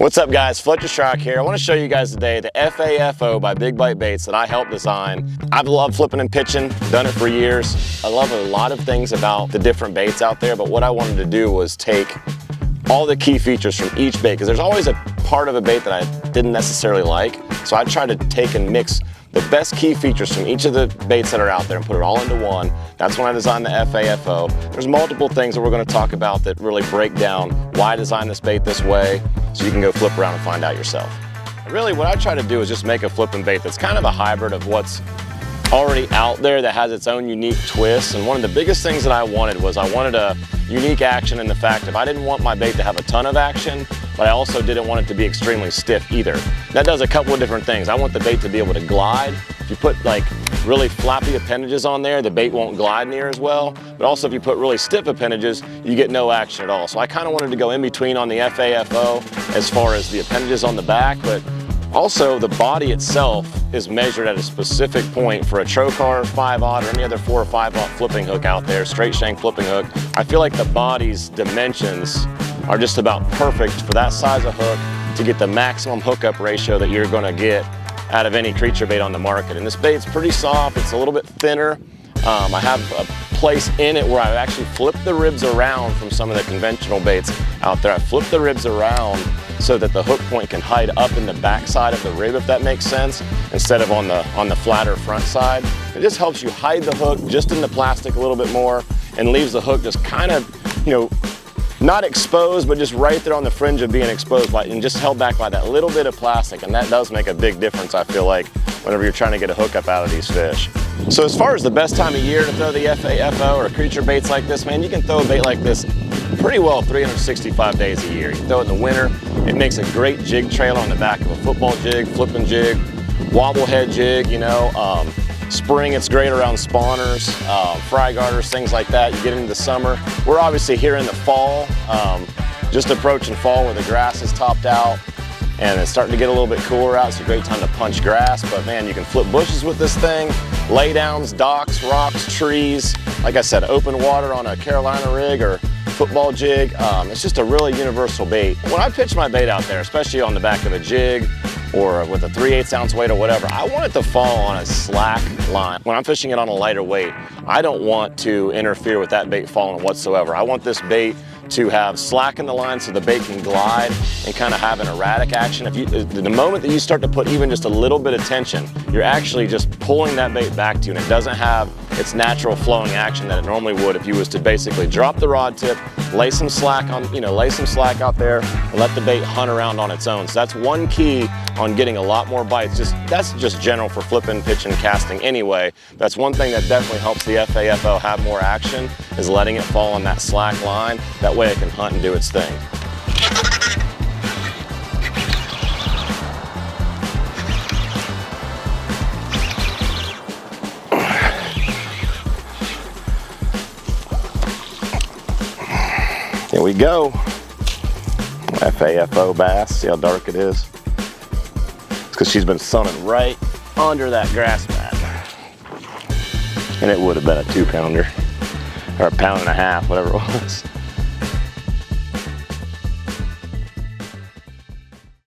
What's up guys, Fletcher Shryock here. I want to show you guys today the FAFO by Big Bite Baits that I helped design. I've loved flipping and pitching, done it for years. I love a lot of things about the different baits out there, but what I wanted to do was take all the key features from each bait, because there's always a part of a bait that I didn't necessarily like. So I tried to take and mix the best key features from each of the baits that are out there and put it all into one. That's when I designed the FAFO. There's multiple things that we're going to talk about that really break down why I designed this bait this way, so you can go flip around and find out yourself. Really what I try to do is just make a flipping bait that's kind of a hybrid of what's already out there that has its own unique twist. And one of the biggest things that I wanted a unique action in the fact that I didn't want my bait to have a ton of action, but I also didn't want it to be extremely stiff either. That does a couple of different things. I want the bait to be able to glide. If you put like really floppy appendages on there, the bait won't glide near as well. But also if you put really stiff appendages, you get no action at all. So I kind of wanted to go in between on the FAFO as far as the appendages on the back, but also the body itself is measured at a specific point for a trocar 5/0 or any other 4 or 5/0 flipping hook out there, straight shank flipping hook. I feel like the body's dimensions are just about perfect for that size of hook to get the maximum hookup ratio that you're gonna get out of any creature bait on the market. And this bait's pretty soft, it's a little bit thinner. I have a place in it where I actually flip the ribs around from some of the conventional baits out there. I flip the ribs around so that the hook point can hide up in the back side of the rib, if that makes sense, instead of on the flatter front side. It just helps you hide the hook just in the plastic a little bit more and leaves the hook just kind of, you know, not exposed, but just right there on the fringe of being exposed and just held back by that little bit of plastic. And that does make a big difference, I feel like, whenever you're trying to get a hookup out of these fish. So as far as the best time of year to throw the FAFO or creature baits like this, man, you can throw a bait like this pretty well 365 days a year. You can throw it in the winter. It makes a great jig trailer on the back of a football jig, flipping jig, wobblehead jig, you know. Spring, it's great around spawners, fry garters, things like that. You get into the summer. We're obviously here in the fall, just approaching fall where the grass is topped out and it's starting to get a little bit cooler out. It's a great time to punch grass, but man, you can flip bushes with this thing, laydowns, docks, rocks, trees. Like I said, open water on a Carolina rig or football jig. It's just a really universal bait. When I pitch my bait out there, especially on the back of a jig or with a 3/8 ounce weight or whatever, I want it to fall on a slack line. When I'm fishing it on a lighter weight, I don't want to interfere with that bait falling whatsoever. I want this bait to have slack in the line so the bait can glide and kind of have an erratic action. The moment that you start to put even just a little bit of tension, you're actually just pulling that bait back to you, and it doesn't have its natural flowing action that it normally would if you was to basically drop the rod tip, lay some slack on, lay some slack out there and let the bait hunt around on its own. So that's one key on getting a lot more bites. That's just general for flipping, pitching, casting anyway. That's one thing that definitely helps the FAFO have more action, is letting it fall on that slack line. That way it can hunt and do its thing. Here we go. FAFO bass, see how dark it is? It's because she's been sunning right under that grass mat. And it would have been a 2-pounder, or a 1.5 pounds, whatever it was.